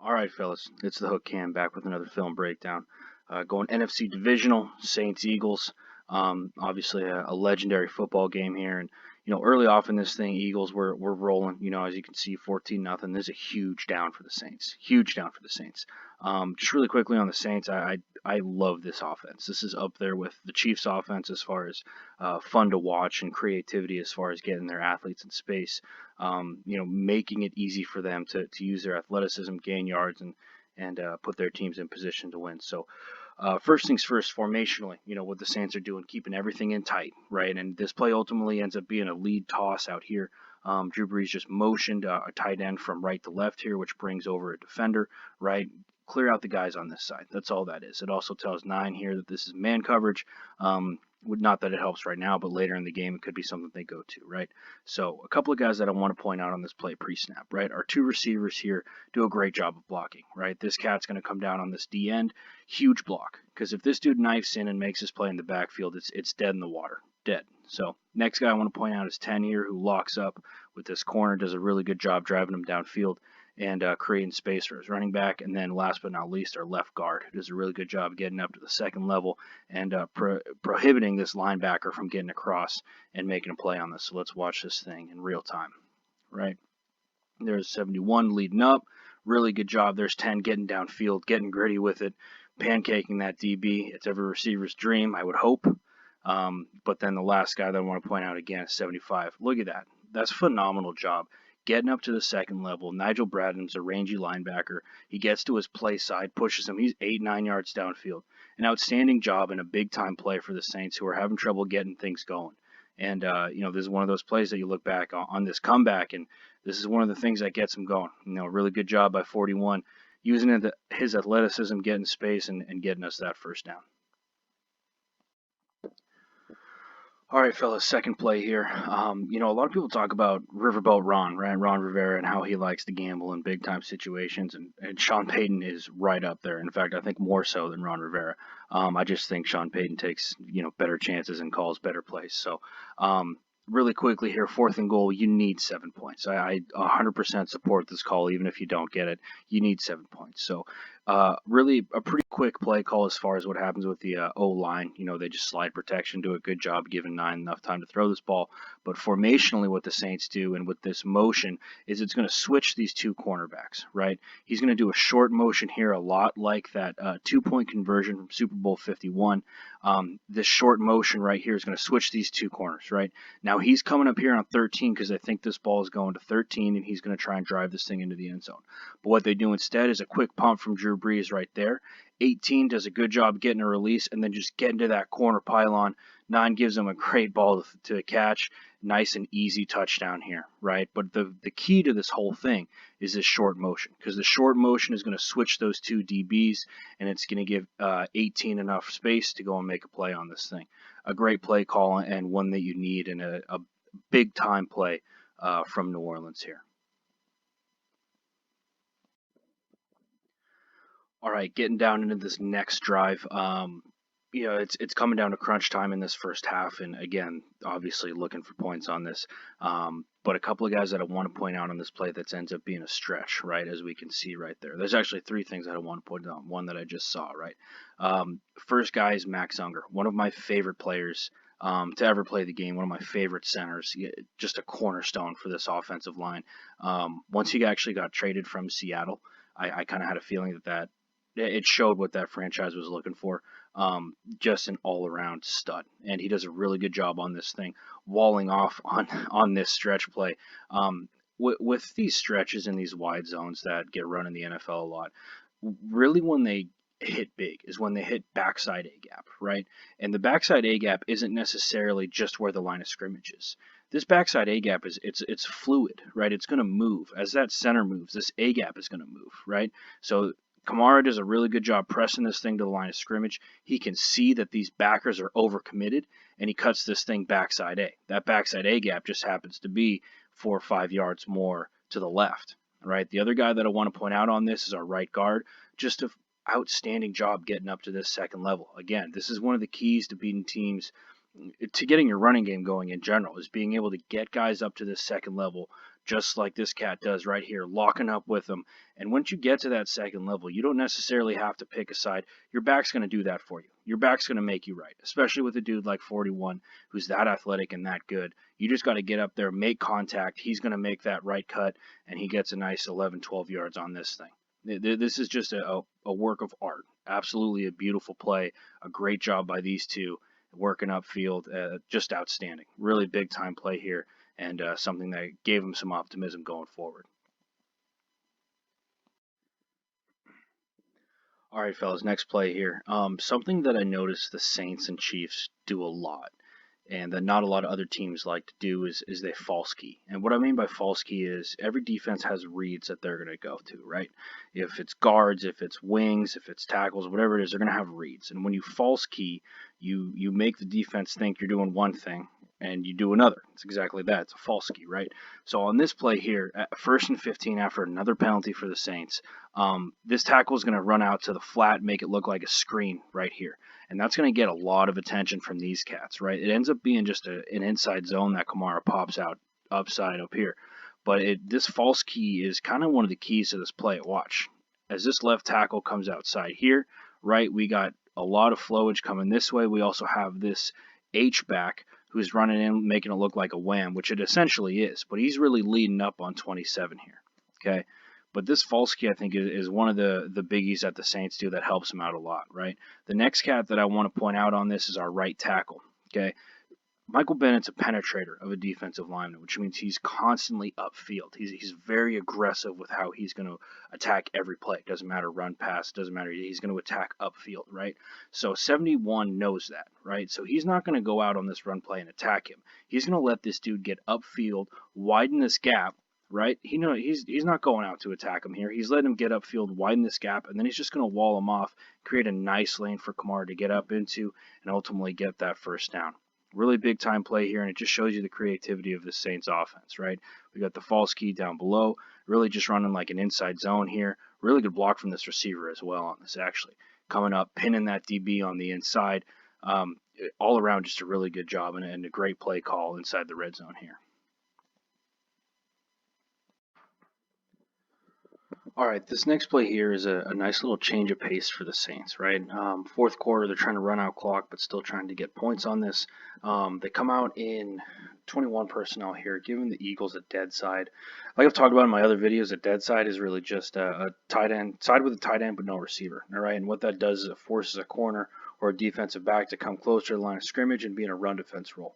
All right, fellas, it's the Hook Cam back with another film breakdown. Going NFC Divisional, Saints Eagles. Obviously a legendary football game here, and early off in this thing, Eagles were rolling. As you can see, 14-0. This is a huge down for the Saints. Huge down for the Saints. Just really quickly on the Saints, I love this offense. This is up there with the Chiefs' offense as far as fun to watch and creativity as far as getting their athletes in space. Making it easy for them to use their athleticism, gain yards, and put their teams in position to win. So, first things first, formationally, what the Saints are doing, keeping everything in tight, right? And this play ultimately ends up being a lead toss out here. Drew Brees just motioned a tight end from right to left here, which brings over a defender, right? Clear out the guys on this side. That's all that is. It also tells 9 here that this is man coverage. Not that it helps right now, but later in the game, it could be something they go to, right? So a couple of guys that I want to point out on this play pre-snap, right? Our two receivers here do a great job of blocking, right? This cat's going to come down on this D end, huge block. Because if this dude knifes in and makes his play in the backfield, it's dead in the water, dead. So next guy I want to point out is 10 here, who locks up with this corner, does a really good job driving him downfield and creating space for his running back. And then last but not least, our left guard, who does a really good job getting up to the second level and prohibiting this linebacker from getting across and making a play on this. So let's watch this thing in real time, right? There's 71 leading up. Really good job. There's 10 getting downfield, getting gritty with it, pancaking that DB. It's every receiver's dream, I would hope. But then the last guy that I want to point out again is 75. Look at that. That's a phenomenal job. Getting up to the second level. Nigel Bradham's a rangy linebacker. He gets to his play side, pushes him. He's 8-9 yards downfield. An outstanding job and a big-time play for the Saints, who are having trouble getting things going. And, this is one of those plays that you look back on this comeback, and this is one of the things that gets him going. Really good job by 41, using his athleticism, getting space, and getting us that first down. All right, fellas, second play here. A lot of people talk about Riverboat Ron, right? Ron Rivera, and how he likes to gamble in big-time situations, and Sean Payton is right up there. In fact, I think more so than Ron Rivera. I just think Sean Payton takes, better chances and calls better plays. So, really quickly here, 4th and goal, you need 7 points. I 100% support this call, even if you don't get it. You need 7 points. So, really a pretty quick play call as far as what happens with the O-line. They just slide protection, do a good job giving 9 enough time to throw this ball. But formationally, what the Saints do, and with this motion, is it's going to switch these two cornerbacks, right? He's going to do a short motion here, a lot like that 2-point conversion from Super Bowl 51. This short motion right here is going to switch these two corners, right? Now he's coming up here on 13 because I think this ball is going to 13, and he's going to try and drive this thing into the end zone. But what they do instead is a quick pump from Drew Brees right there. 18 does a good job getting a release and then just getting to that corner pylon. 9 gives him a great ball to catch. Nice and easy touchdown here, right? But the key to this whole thing is this short motion, because the short motion is going to switch those two DBs, and it's going to give 18 enough space to go and make a play on this thing. A great play call, and one that you need, and a big-time play from New Orleans here. All right, getting down into this next drive. It's coming down to crunch time in this first half, and again, obviously looking for points on this. But a couple of guys that I want to point out on this play that ends up being a stretch, right, as we can see right there. There's actually 3 things that I want to point out. One that I just saw, right. First guy is Max Unger, one of my favorite players to ever play the game, one of my favorite centers, just a cornerstone for this offensive line. Once he actually got traded from Seattle, I kind of had a feeling that it showed what that franchise was looking for. Just an all-around stud, and he does a really good job on this thing, walling off on this stretch play. With these stretches in these wide zones that get run in the NFL a lot, really when they hit big is when they hit backside A-gap, right? And the backside A-gap isn't necessarily just where the line of scrimmage is. This backside A-gap it's fluid, right? It's going to move. As that center moves, this A-gap is going to move, right? So Kamara does a really good job pressing this thing to the line of scrimmage. He can see that these backers are overcommitted, and he cuts this thing backside A. That backside A gap just happens to be 4 or 5 yards more to the left, right? The other guy that I want to point out on this is our right guard. Just an outstanding job getting up to this second level. Again, this is one of the keys to beating teams, to getting your running game going in general, is being able to get guys up to this second level, just like this cat does right here, locking up with him. And once you get to that second level, you don't necessarily have to pick a side. Your back's going to do that for you. Your back's going to make you right, especially with a dude like 41 who's that athletic and that good. You just got to get up there, make contact. He's going to make that right cut, and he gets a nice 11, 12 yards on this thing. This is just a work of art. Absolutely a beautiful play. A great job by these two working upfield. Just outstanding. Really big time play here, and something that gave him some optimism going forward. All right, fellas, next play here. Something that I noticed the Saints and Chiefs do a lot, and that not a lot of other teams like to do, is they false key. And what I mean by false key is every defense has reads that they're going to go to, right? If it's guards, if it's wings, if it's tackles, whatever it is, they're going to have reads. And when you false key, you make the defense think you're doing one thing and you do another. It's exactly that. It's a false key, right? So on this play here, at 1st and 15 after another penalty for the Saints, this tackle is going to run out to the flat, make it look like a screen right here. And that's going to get a lot of attention from these cats, right? It ends up being just an inside zone that Kamara pops out upside up here. But this false key is kind of one of the keys to this play. Watch. As this left tackle comes outside here, right, we got a lot of flowage coming this way. We also have this H-back who's running in, making it look like a wham, which it essentially is. But he's really leading up on 27 here, okay? But this false key, I think, is one of the biggies that the Saints do that helps them out a lot, right? The next cat that I want to point out on this is our right tackle, okay? Michael Bennett's a penetrator of a defensive lineman, which means he's constantly upfield. He's very aggressive with how he's going to attack every play. It doesn't matter run, pass, doesn't matter. He's going to attack upfield, right? So 71 knows that, right? So he's not going to go out on this run play and attack him. He's going to let this dude get upfield, widen this gap, right? He's not going out to attack him here. He's letting him get upfield, widen this gap, and then he's just going to wall him off, create a nice lane for Kamara to get up into, and ultimately get that first down. Really big time play here, and it just shows you the creativity of the Saints offense, right? We got the false key down below, really just running like an inside zone here. Really good block from this receiver as well on this, actually. Coming up, pinning that DB on the inside. All around, just a really good job and a great play call inside the red zone here. All right, this next play here is a nice little change of pace for the Saints, right? Fourth quarter, they're trying to run out clock, but still trying to get points on this. They come out in 21 personnel here, giving the Eagles a dead side. Like I've talked about in my other videos, a dead side is really just a tight end, side with a tight end but no receiver, all right? And what that does is it forces a corner or a defensive back to come closer to the line of scrimmage and be in a run defense role.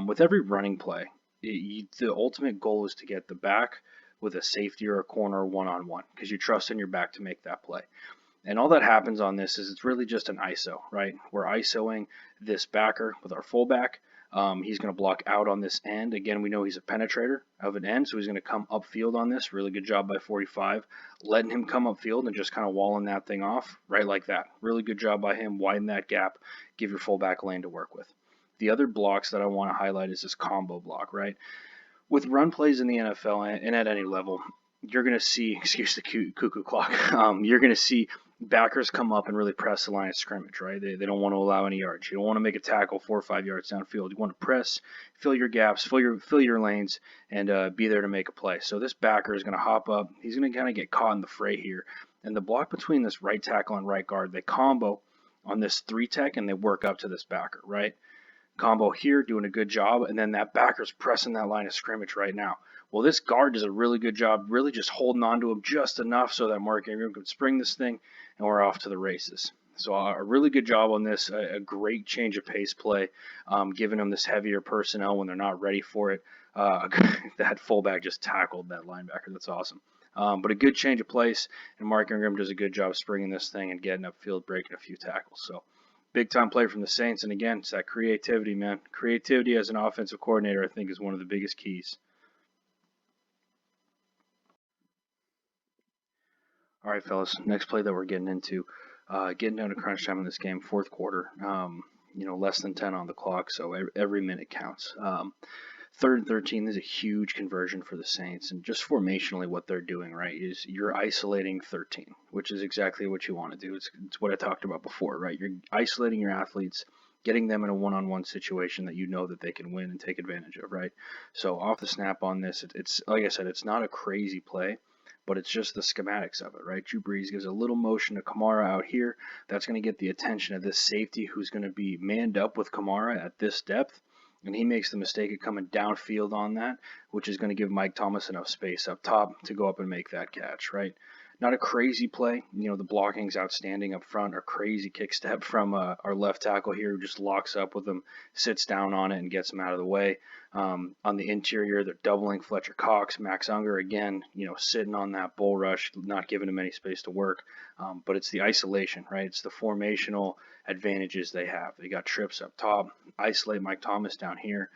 With every running play, the ultimate goal is to get the back with a safety or a corner one-on-one because you trust in your back to make that play. And all that happens on this is it's really just an ISO, right? We're ISOing this backer with our fullback. He's going to block out on this end. Again, we know he's a penetrator of an end, so he's going to come upfield on this. Really good job by 45, letting him come upfield and just kind of walling that thing off, right like that. Really good job by him. Widen that gap, give your fullback lane to work with. The other blocks that I want to highlight is this combo block, right? With run plays in the NFL and at any level, you're going to see, excuse the cuckoo clock, you're going to see backers come up and really press the line of scrimmage, right? They don't want to allow any yards. You don't want to make a tackle 4 or 5 yards downfield. You want to press, fill your gaps, fill your lanes, and be there to make a play. So this backer is going to hop up. He's going to kind of get caught in the fray here. And the block between this right tackle and right guard, they combo on this 3-tech, and they work up to this backer, right? Combo here, doing a good job, and then that backer's pressing that line of scrimmage right now. Well, this guard does a really good job, really just holding on to him just enough so that Mark Ingram can spring this thing, and we're off to the races. So a really good job on this, a great change of pace play, giving them this heavier personnel when they're not ready for it. That fullback just tackled that linebacker. That's awesome. But a good change of pace, and Mark Ingram does a good job springing this thing and getting upfield, breaking a few tackles. So big time play from the Saints, and again, it's that creativity, man. Creativity as an offensive coordinator, I think, is one of the biggest keys. All right, fellas, next play that we're getting into, getting down to crunch time in this game, fourth quarter, less than 10 on the clock, so every minute counts. 3rd and 13 is a huge conversion for the Saints, and just formationally what they're doing, right, is you're isolating 13, which is exactly what you want to do. It's what I talked about before, right? You're isolating your athletes, getting them in a one-on-one situation that you know that they can win and take advantage of, right? So off the snap on this, it's like I said, it's not a crazy play, but it's just the schematics of it, right? Drew Brees gives a little motion to Kamara out here. That's going to get the attention of this safety who's going to be manned up with Kamara at this depth. And he makes the mistake of coming downfield on that, which is going to give Mike Thomas enough space up top to go up and make that catch, right? Not a crazy play. The blocking's outstanding up front. Our crazy kick step from our left tackle here who just locks up with him, sits down on it, and gets him out of the way. On the interior, they're doubling Fletcher Cox. Max Unger, again, sitting on that bull rush, not giving him any space to work. But it's the isolation, right? It's the formational advantages they have. They got trips up top, isolate Mike Thomas down here.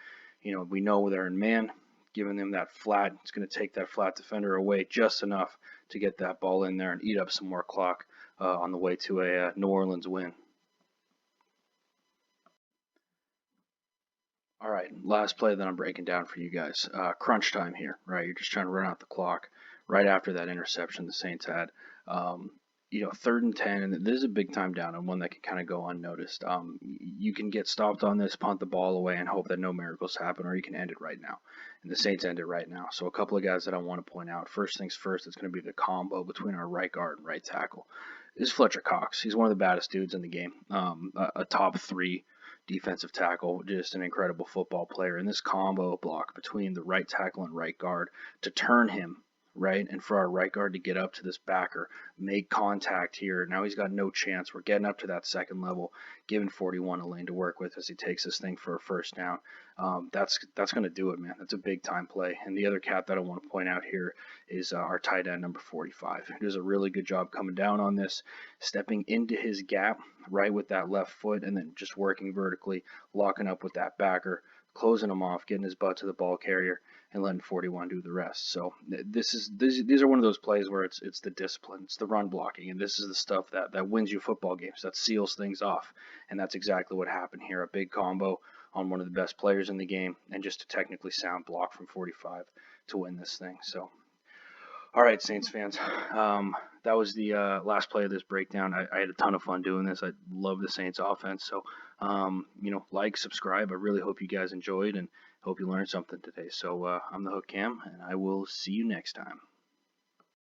We know they're in man. Giving them that flat, it's going to take that flat defender away just enough to get that ball in there and eat up some more clock on the way to a New Orleans win. All right, last play that I'm breaking down for you guys. Crunch time here, right? You're just trying to run out the clock right after that interception the Saints had. 3rd and 10, and this is a big time down and one that can kind of go unnoticed. You can get stopped on this, punt the ball away, and hope that no miracles happen, or you can end it right now. And the Saints end it right now. So a couple of guys that I want to point out. First things first, it's going to be the combo between our right guard and right tackle. This is Fletcher Cox. He's one of the baddest dudes in the game. A top 3 defensive tackle, just an incredible football player. And this combo block between the right tackle and right guard to turn him, right, and for our right guard to get up to this backer, make contact here. Now he's got no chance. We're getting up to that second level, giving 41 a lane to work with as he takes this thing for a first down. That's going to do it, man. That's a big time play. And the other cat that I want to point out here is our tight end number 45. He does a really good job coming down on this, stepping into his gap right with that left foot, and then just working vertically, locking up with that backer, closing him off, getting his butt to the ball carrier, and letting 41 do the rest. So these are one of those plays where it's the discipline, it's the run blocking, and this is the stuff that wins you football games, that seals things off. And that's exactly what happened here. A big combo on one of the best players in the game, and just a technically sound block from 45 to win this thing. So, all right, Saints fans, that was the last play of this breakdown. I had a ton of fun doing this. I love the Saints offense. So, like, subscribe. I really hope you guys enjoyed and hope you learned something today. So I'm the Hook Cam, and I will see you next time.